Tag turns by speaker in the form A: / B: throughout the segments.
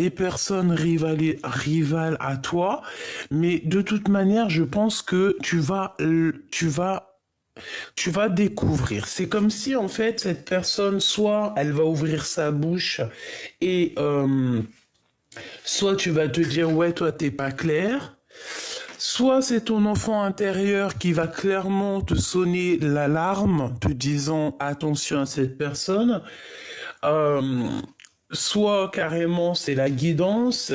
A: des personnes rivales à toi, mais de toute manière, je pense que tu vas découvrir. C'est comme si, en fait, cette personne, soit elle va ouvrir sa bouche et soit tu vas te dire, ouais, toi, t'es pas clair. Soit c'est ton enfant intérieur qui va clairement te sonner l'alarme, te disant attention à cette personne. Euh, Soit carrément c'est la guidance,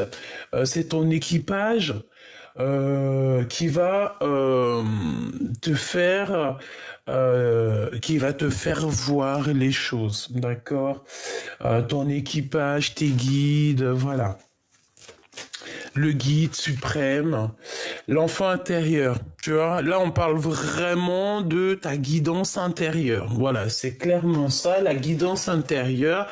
A: c'est ton équipage qui va qui va te faire voir les choses, d'accord? Ton équipage, tes guides, voilà. Le guide suprême, l'enfant intérieur. Tu vois, là on parle vraiment de ta guidance intérieure. Voilà, c'est clairement ça, la guidance intérieure,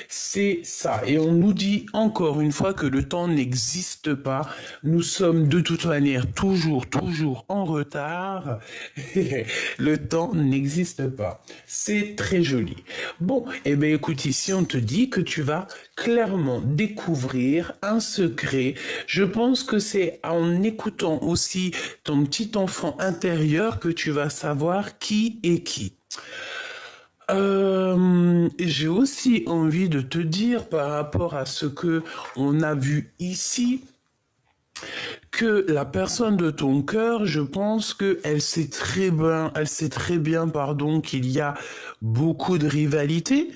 A: c'est ça. Et on nous dit encore une fois que le temps n'existe pas. Nous sommes de toute manière toujours en retard. Le temps n'existe pas. C'est très joli. Bon, eh bien écoute, ici on te dit que tu vas clairement découvrir un secret. Je pense que c'est en écoutant aussi ton petit enfant intérieur que tu vas savoir qui est qui. J'ai aussi envie de te dire par rapport à ce que on a vu ici, que la personne de ton cœur, je pense que elle sait très bien, pardon, qu'il y a beaucoup de rivalité,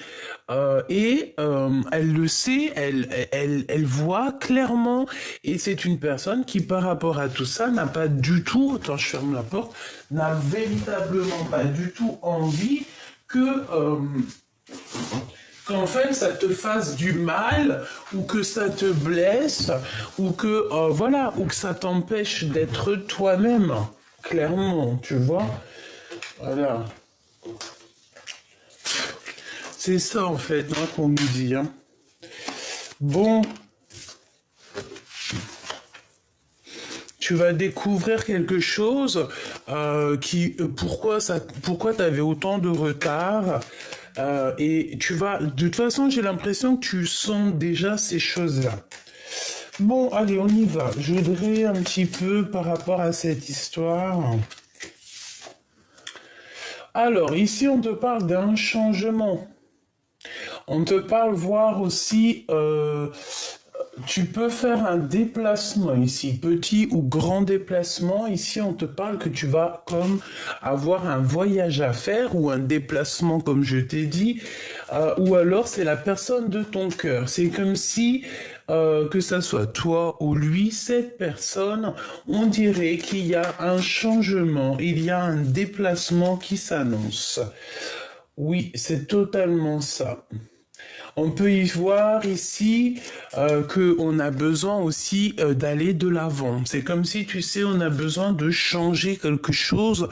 A: elle le sait, elle voit clairement, et c'est une personne qui, par rapport à tout ça, n'a pas du tout, attends, je ferme la porte, n'a véritablement pas du tout envie que qu'en fait ça te fasse du mal ou que ça te blesse ou que voilà ou que ça t'empêche d'être toi-même clairement, tu vois, voilà, c'est ça en fait hein, qu'on nous dit hein. Bon, tu vas découvrir quelque chose pourquoi t'avais autant de retard. Et tu vas, de toute façon, j'ai l'impression que tu sens déjà ces choses-là. Bon, allez, on y va. Je voudrais un petit peu par rapport à cette histoire. Alors, ici, on te parle d'un changement. On te parle voir aussi, tu peux faire un déplacement ici, petit ou grand déplacement. Ici, on te parle que tu vas comme avoir un voyage à faire ou un déplacement, comme je t'ai dit, ou alors c'est la personne de ton cœur. C'est comme si, que ça soit toi ou lui, cette personne, on dirait qu'il y a un changement, il y a un déplacement qui s'annonce. Oui, c'est totalement ça. On peut y voir ici qu'on a besoin aussi d'aller de l'avant. C'est comme si, tu sais, on a besoin de changer quelque chose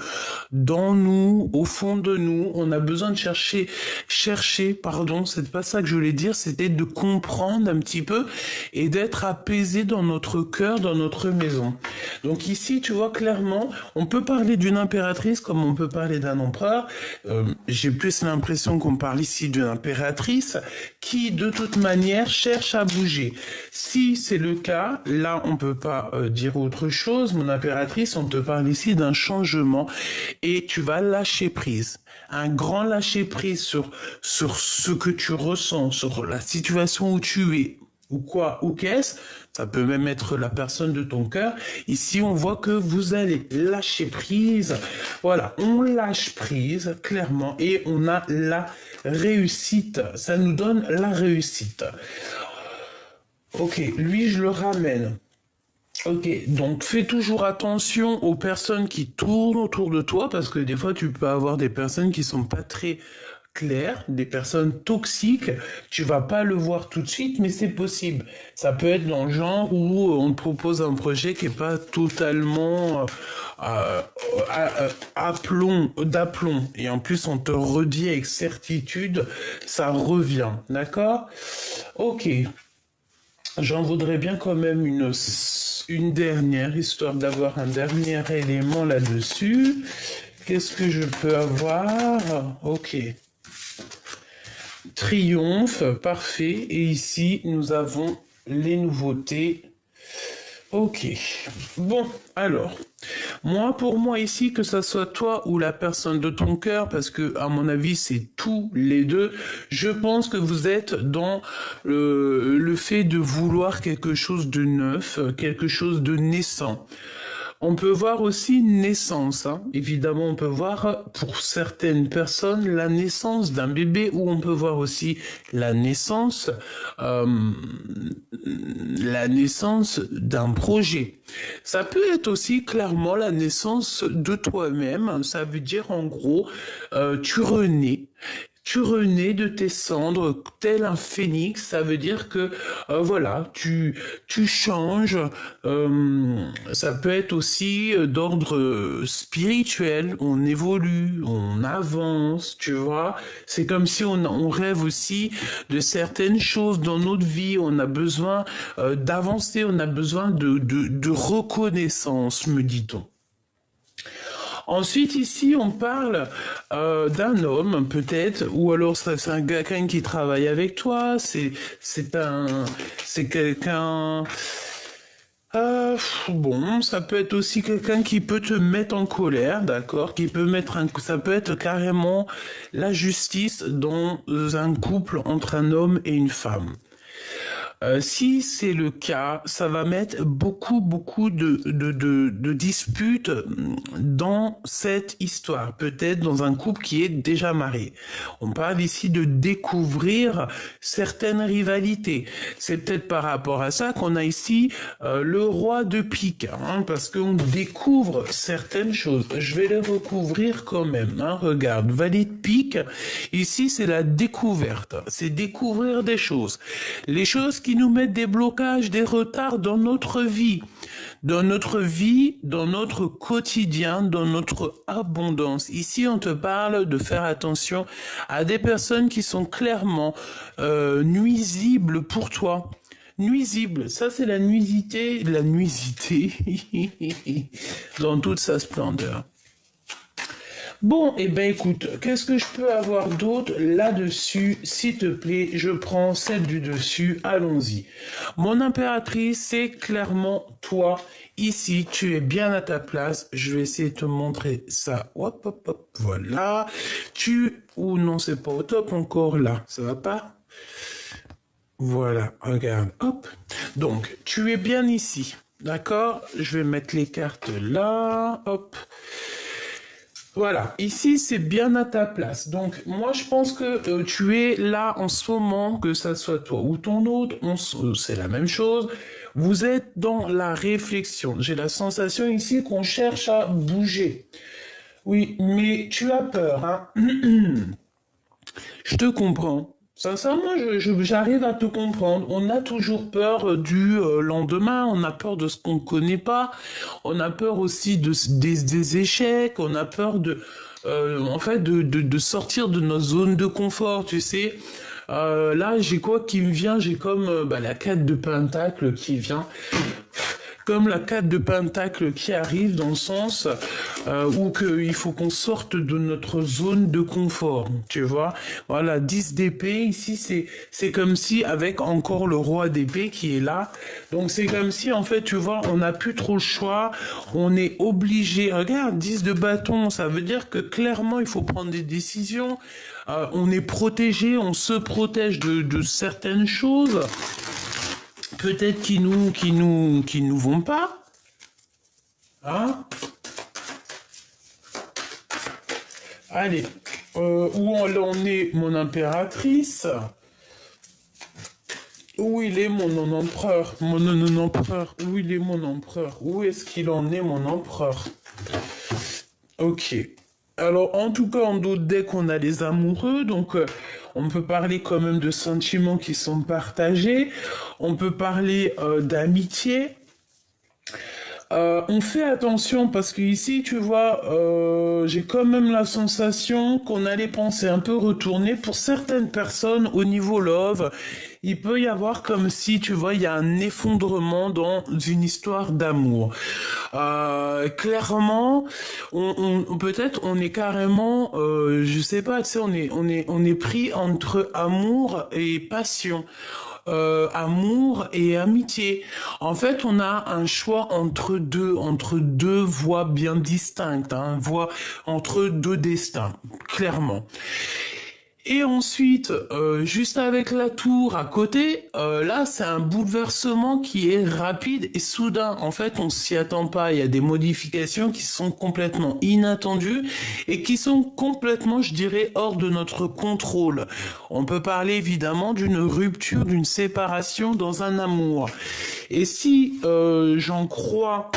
A: dans nous, au fond de nous. On a besoin de pardon, c'est pas ça que je voulais dire, c'était de comprendre un petit peu et d'être apaisé dans notre cœur, dans notre maison. Donc ici, tu vois clairement, on peut parler d'une impératrice comme on peut parler d'un empereur. J'ai plus l'impression qu'on parle ici d'une impératrice qui, de toute manière, cherche à bouger. Si c'est le cas, là, on peut pas dire autre chose. Mon impératrice, on te parle ici d'un changement et tu vas lâcher prise. Un grand lâcher prise sur ce que tu ressens, sur la situation où tu es, ou quoi, ou qu'est-ce. Ça peut même être la personne de ton cœur. Ici, on voit que vous allez lâcher prise. Voilà, on lâche prise, clairement, et on a la réussite. Ça nous donne la réussite. Ok, lui, je le ramène. Ok, donc fais toujours attention aux personnes qui tournent autour de toi, parce que des fois, tu peux avoir des personnes qui sont pas très claires, des personnes toxiques. Tu vas pas le voir tout de suite, mais c'est possible. Ça peut être dans le genre où on te propose un projet qui est pas totalement d'aplomb. Et en plus, on te redit avec certitude, ça revient. D'accord? Ok. J'en voudrais bien quand même une dernière, histoire d'avoir un dernier élément là-dessus. Qu'est-ce que je peux avoir? Ok. Triomphe, parfait. Et ici, nous avons les nouveautés. Ok. Bon, alors, pour moi ici, que ça soit toi ou la personne de ton cœur, parce que à mon avis c'est tous les deux, je pense que vous êtes dans le fait de vouloir quelque chose de neuf, quelque chose de naissant. On peut voir aussi une naissance, hein. Évidemment, on peut voir pour certaines personnes la naissance d'un bébé, ou on peut voir aussi la naissance, euh, la naissance d'un projet. Ça peut être aussi clairement la naissance de toi-même. Ça veut dire en gros, tu renais. Tu renais de tes cendres tel un phénix, ça veut dire que voilà, tu changes. Ça peut être aussi d'ordre spirituel, on évolue, on avance, tu vois. C'est comme si on rêve aussi de certaines choses dans notre vie, on a besoin d'avancer, on a besoin de reconnaissance, me dit-on. Ensuite, ici, on parle d'un homme, peut-être, ou alors c'est un quelqu'un qui travaille avec toi, c'est quelqu'un. Bon, ça peut être aussi quelqu'un qui peut te mettre en colère, d'accord, ça peut être carrément la justice dans un couple entre un homme et une femme. Si c'est le cas, ça va mettre beaucoup de disputes dans cette histoire, peut-être dans un couple qui est déjà marié. On parle ici de découvrir certaines rivalités. C'est peut-être par rapport à ça qu'on a ici le roi de pique, hein, parce qu'on découvre certaines choses. Je vais les recouvrir quand même. Hein. Regarde, valet de pique, ici c'est la découverte, c'est découvrir des choses. Les choses qui nous mettent des blocages, des retards dans notre vie, dans notre quotidien, dans notre abondance. Ici, on te parle de faire attention à des personnes qui sont clairement nuisibles pour toi. Nuisible, ça c'est la nuisité dans toute sa splendeur. Bon, eh ben écoute, qu'est-ce que je peux avoir d'autre là-dessus? S'il te plaît, je prends celle du dessus, allons-y. Mon impératrice, c'est clairement toi. Ici, tu es bien à ta place. Je vais essayer de te montrer ça. Hop, hop, hop, voilà. Ou non, c'est pas au top encore là. Ça va pas? Voilà, regarde, hop. Donc, tu es bien ici. D'accord? Je vais mettre les cartes là, hop. Voilà, ici c'est bien à ta place. Donc moi je pense que tu es là en ce moment, que ça soit toi ou ton autre, c'est la même chose. Vous êtes dans la réflexion. J'ai la sensation ici qu'on cherche à bouger. Oui, mais tu as peur, hein. Je te comprends. Sincèrement, j'arrive à te comprendre. On a toujours peur du lendemain, on a peur de ce qu'on ne connaît pas, on a peur aussi des échecs, on a peur en fait, de sortir de nos zones de confort, tu sais. Là, j'ai quoi qui me vient? J'ai comme la 4 de pentacle qui vient. Comme la 4 de pentacle qui arrive dans le sens où il faut qu'on sorte de notre zone de confort, tu vois. Voilà, 10 d'épée, ici c'est comme si avec encore le roi d'épée qui est là. Donc c'est comme si en fait, tu vois, on n'a plus trop le choix, on est obligé. Regarde, 10 de bâton, ça veut dire que clairement il faut prendre des décisions. On est protégé, on se protège de certaines choses. Peut-être qui nous vont pas, hein? Allez, où en est mon impératrice? Où il est mon empereur? Mon empereur, où il est mon empereur? Où est-ce qu'il en est mon empereur? Ok. Alors, en tout cas, en d'autres decks, on a les amoureux, donc on peut parler quand même de sentiments qui sont partagés, on peut parler d'amitié. On fait attention parce que ici, tu vois, j'ai quand même la sensation qu'on a les pensées un peu retournées. Pour certaines personnes, au niveau love, il peut y avoir comme si, tu vois, il y a un effondrement dans une histoire d'amour. Clairement, peut-être on est carrément, je sais pas, tu sais, on est pris entre amour et passion. amour et amitié. En fait, on a un choix entre deux voies bien distinctes, hein, voies entre deux destins, clairement. Et ensuite, juste avec la tour à côté, là, c'est un bouleversement qui est rapide et soudain. En fait, on s'y attend pas. Il y a des modifications qui sont complètement inattendues et qui sont complètement, je dirais, hors de notre contrôle. On peut parler évidemment d'une rupture, d'une séparation dans un amour. Et si j'en crois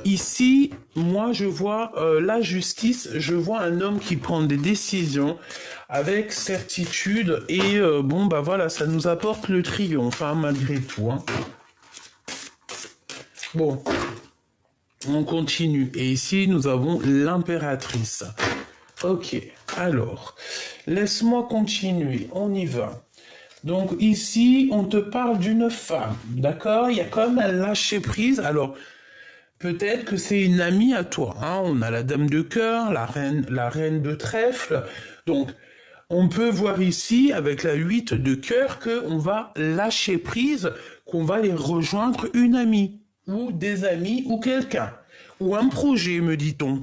A: ici, moi, je vois la justice, je vois un homme qui prend des décisions avec certitude et bon, bah voilà, ça nous apporte le triomphe, hein, malgré tout. Hein. Bon, on continue. Et ici, nous avons l'impératrice. Ok, alors, laisse-moi continuer, on y va. Donc ici, on te parle d'une femme, d'accord? Il y a quand même un lâcher-prise. Alors, peut-être que c'est une amie à toi. Hein. On a la dame de cœur, la reine de trèfle. Donc, on peut voir ici, avec la 8 de cœur, qu'on va lâcher prise, qu'on va aller rejoindre une amie, ou des amis, ou quelqu'un. Ou un projet, me dit-on.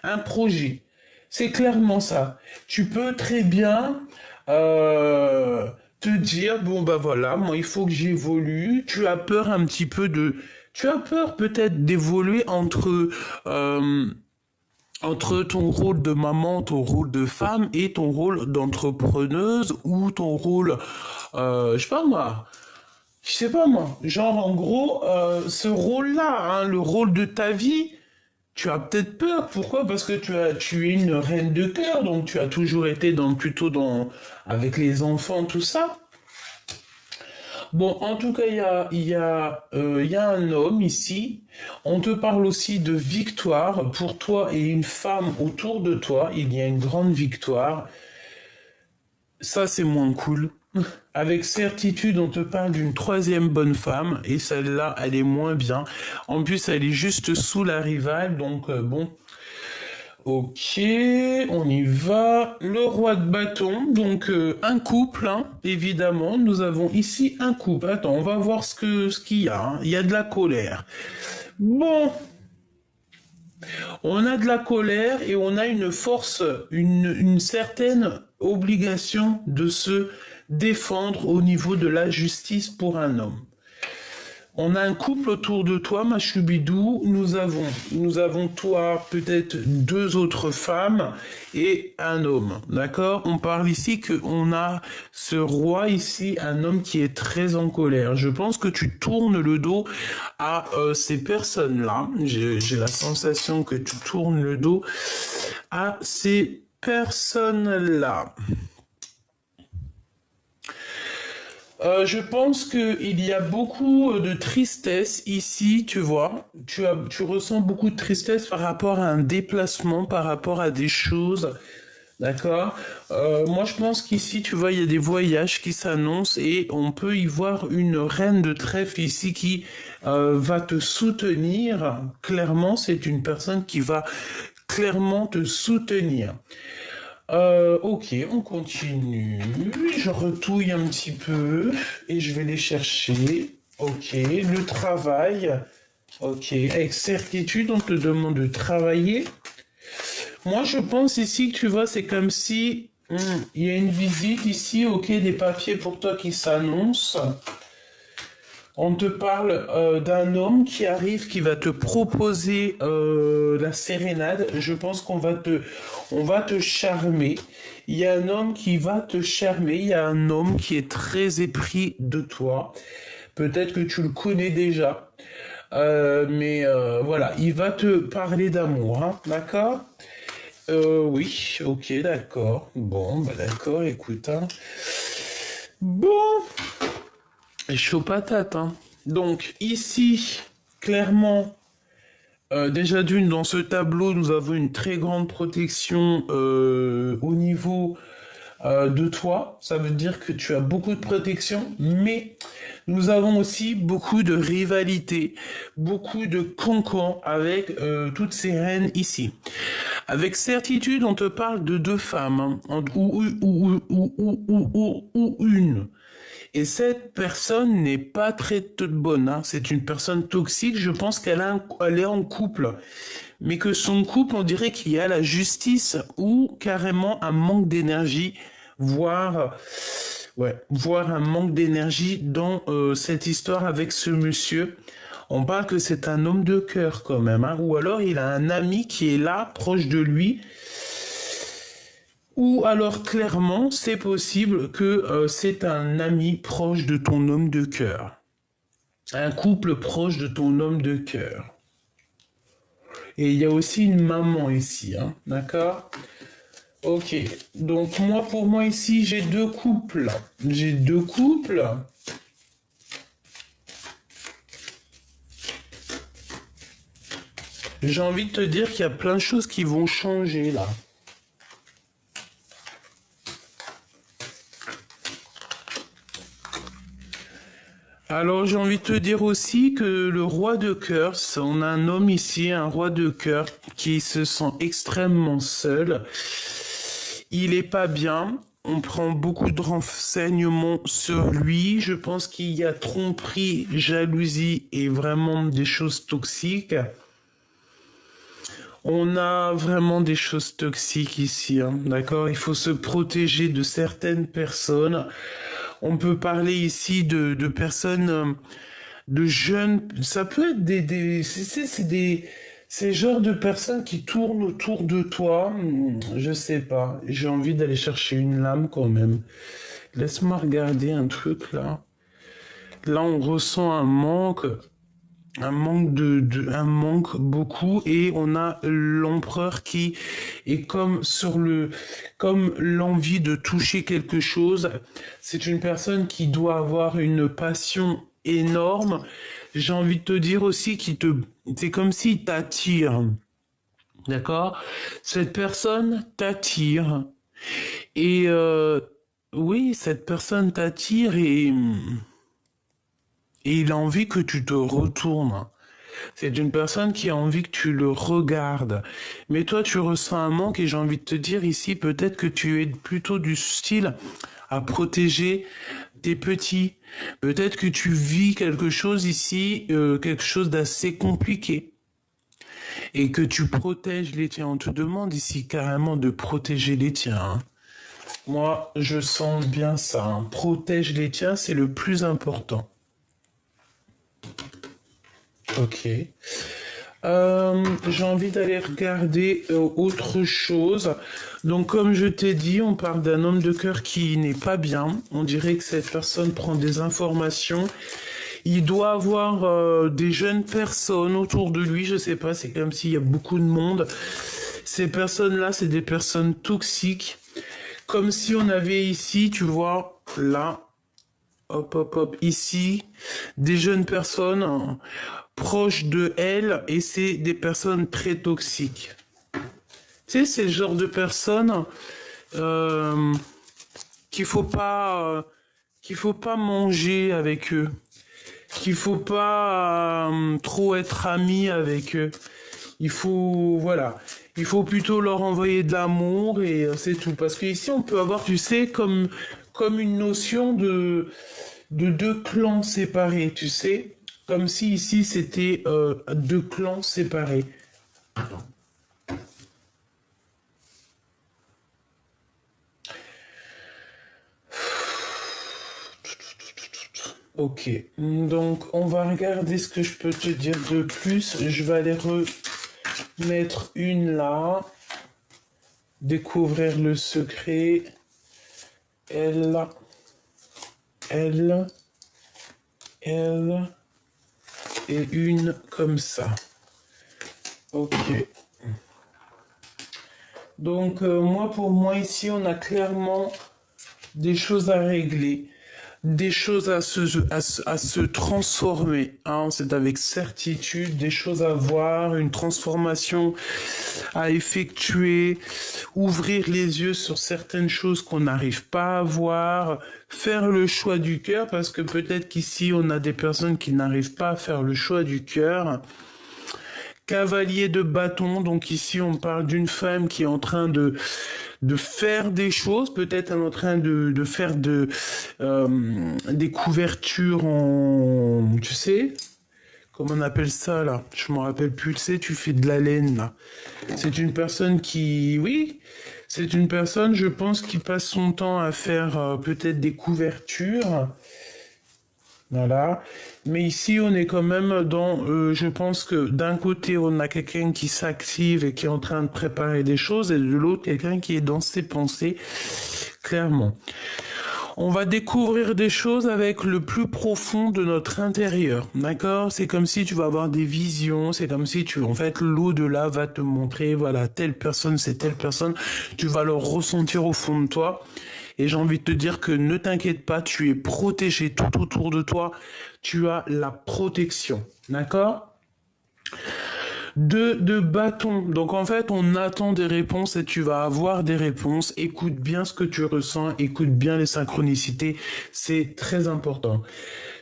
A: Un projet. C'est clairement ça. Tu peux très bien te dire, bon bah voilà, moi il faut que j'évolue. Tu as peur un petit peu de... Tu as peur peut-être d'évoluer entre ton rôle de maman, ton rôle de femme et ton rôle d'entrepreneuse ou ton rôle, je sais pas moi, genre en gros, ce rôle-là, hein, le rôle de ta vie, tu as peut-être peur. Pourquoi? Parce que tu es une reine de cœur, donc tu as toujours été plutôt avec les enfants, tout ça. Bon, en tout cas, il y a un homme ici. On te parle aussi de victoire pour toi et une femme autour de toi. Il y a une grande victoire. Ça, c'est moins cool. Avec certitude, on te parle d'une troisième bonne femme et celle-là, elle est moins bien. En plus, elle est juste sous la rivale, donc bon. Ok, on y va. Le roi de bâton, donc un couple, hein, évidemment. Nous avons ici un couple. Attends, on va voir ce qu'il y a. Hein. Il y a de la colère. Bon, on a de la colère et on a une force, une certaine obligation de se défendre au niveau de la justice pour un homme. On a un couple autour de toi, ma choubidou. Nous avons toi, peut-être deux autres femmes et un homme. D'accord? On parle ici qu'on a ce roi ici, un homme qui est très en colère. Je pense que tu tournes le dos à ces personnes-là. J'ai la sensation que tu tournes le dos à ces personnes-là. Je pense qu'il y a beaucoup de tristesse ici, tu vois. Tu ressens beaucoup de tristesse par rapport à un déplacement, par rapport à des choses. D'accord? Moi, je pense qu'ici, tu vois, il y a des voyages qui s'annoncent et on peut y voir une reine de trèfle ici qui va te soutenir. Clairement, c'est une personne qui va clairement te soutenir. Ok, on continue. Je retouille un petit peu et je vais les chercher. Ok, le travail. Ok, avec certitude, on te demande de travailler. Moi, je pense ici que tu vois, c'est comme si il y a une visite ici. Ok, des papiers pour toi qui s'annoncent. On te parle d'un homme qui arrive, qui va te proposer la sérénade. Je pense on va te charmer. Il y a un homme qui va te charmer. Il y a un homme qui est très épris de toi. Peut-être que tu le connais déjà. Mais voilà, il va te parler d'amour, hein, d'accord? Oui, ok, d'accord. Bon, bah d'accord, écoute, hein. Bon. Chaud patate, hein. Donc ici, clairement, déjà d'une, dans ce tableau, nous avons une très grande protection au niveau de toi. Ça veut dire que tu as beaucoup de protection, mais nous avons aussi beaucoup de rivalité, beaucoup de cancans avec toutes ces reines ici. Avec certitude, on te parle de deux femmes, hein, ou une. Et cette personne n'est pas très toute bonne, hein. C'est une personne toxique. Je pense elle est en couple. Mais que son couple, on dirait qu'il y a la justice ou carrément un manque d'énergie, voire, ouais, voire un manque d'énergie dans cette histoire avec ce monsieur. On parle que c'est un homme de cœur quand même, hein. Ou alors il a un ami qui est là, proche de lui. Ou alors clairement, c'est possible que c'est un ami proche de ton homme de cœur. Un couple proche de ton homme de cœur. Et il y a aussi une maman ici, hein, d'accord? Ok, donc pour moi ici, j'ai deux couples. J'ai deux couples. J'ai envie de te dire qu'il y a plein de choses qui vont changer là. Alors j'ai envie de te dire aussi que le roi de cœur, on a un homme ici, un roi de cœur, qui se sent extrêmement seul. Il est pas bien. On prend beaucoup de renseignements sur lui. Je pense qu'il y a tromperie, jalousie et vraiment des choses toxiques. On a vraiment des choses toxiques ici, hein, d'accord? Il faut se protéger de certaines personnes. On peut parler ici de personnes, de jeunes. Ça peut être c'est genre de personnes qui tournent autour de toi. Je sais pas. J'ai envie d'aller chercher une lame quand même. Laisse-moi regarder un truc là. Là, on ressent un manque beaucoup, et on a l'empereur qui est comme l'envie de toucher quelque chose. C'est une personne qui doit avoir une passion énorme. J'ai envie de te dire aussi c'est comme s'il t'attire. D'accord? Cette personne t'attire. Et, oui, cette personne t'attire et il a envie que tu te retournes. C'est une personne qui a envie que tu le regardes. Mais toi, tu ressens un manque, et j'ai envie de te dire ici, peut-être que tu es plutôt du style à protéger tes petits. Peut-être que tu vis quelque chose ici, quelque chose d'assez compliqué. Et que tu protèges les tiens. On te demande ici carrément de protéger les tiens, hein. Moi, je sens bien ça, hein. Protège les tiens, c'est le plus important. Ok. J'ai envie d'aller regarder autre chose. Donc, comme je t'ai dit, on parle d'un homme de cœur qui n'est pas bien. On dirait que cette personne prend des informations. Il doit avoir des jeunes personnes autour de lui. Je sais pas, c'est comme s'il y a beaucoup de monde. Ces personnes-là, c'est des personnes toxiques. Comme si on avait ici, tu vois, là, hop, hop, hop, ici, des jeunes personnes proches de elle, et c'est des personnes très toxiques. Tu sais, c'est le genre de personnes euh, qu'il faut pas manger avec eux, qu'il faut pas trop être ami avec eux. Voilà, il faut plutôt leur envoyer de l'amour, et c'est tout. Parce qu'ici, on peut avoir, tu sais, comme une notion de deux clans séparés, tu sais. Comme si ici, c'était deux clans séparés. Ok, donc on va regarder ce que je peux te dire de plus. Je vais aller remettre une là. Découvrir le secret. Elle, elle, elle, et une comme ça. Ok. Donc pour moi ici, on a clairement des choses à régler, des choses à se transformer, hein. C'est avec certitude, des choses à voir, une transformation à effectuer, ouvrir les yeux sur certaines choses qu'on n'arrive pas à voir, faire le choix du cœur, parce que peut-être qu'ici on a des personnes qui n'arrivent pas à faire le choix du cœur. Cavalier de bâton, donc ici on parle d'une femme qui est en train de faire des choses. Peut-être en train de faire des couvertures en, tu sais, comment on appelle ça là? Je me rappelle plus. Tu sais, tu fais de la laine là. C'est une personne qui, oui, c'est une personne, je pense, qui passe son temps à faire peut-être des couvertures. Voilà. Mais ici, on est quand même dans, je pense que d'un côté, on a quelqu'un qui s'active et qui est en train de préparer des choses, et de l'autre, quelqu'un qui est dans ses pensées, clairement. On va découvrir des choses avec le plus profond de notre intérieur, d'accord? C'est comme si tu vas avoir des visions, c'est comme si en fait, l'au-delà va te montrer, voilà, telle personne, c'est telle personne, tu vas le ressentir au fond de toi. Et j'ai envie de te dire que ne t'inquiète pas, tu es protégé tout autour de toi, tu as la protection, d'accord? De bâtons. Donc en fait, on attend des réponses et tu vas avoir des réponses. Écoute bien ce que tu ressens, écoute bien les synchronicités, c'est très important.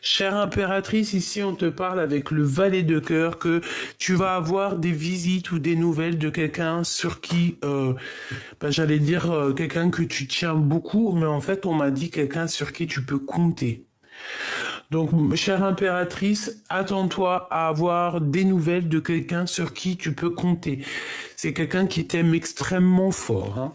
A: Chère impératrice, ici on te parle avec le valet de cœur que tu vas avoir des visites ou des nouvelles de quelqu'un sur qui, j'allais dire quelqu'un que tu tiens beaucoup, mais en fait on m'a dit quelqu'un sur qui tu peux compter. Donc, chère impératrice, attends-toi à avoir des nouvelles de quelqu'un sur qui tu peux compter. C'est quelqu'un qui t'aime extrêmement fort, hein.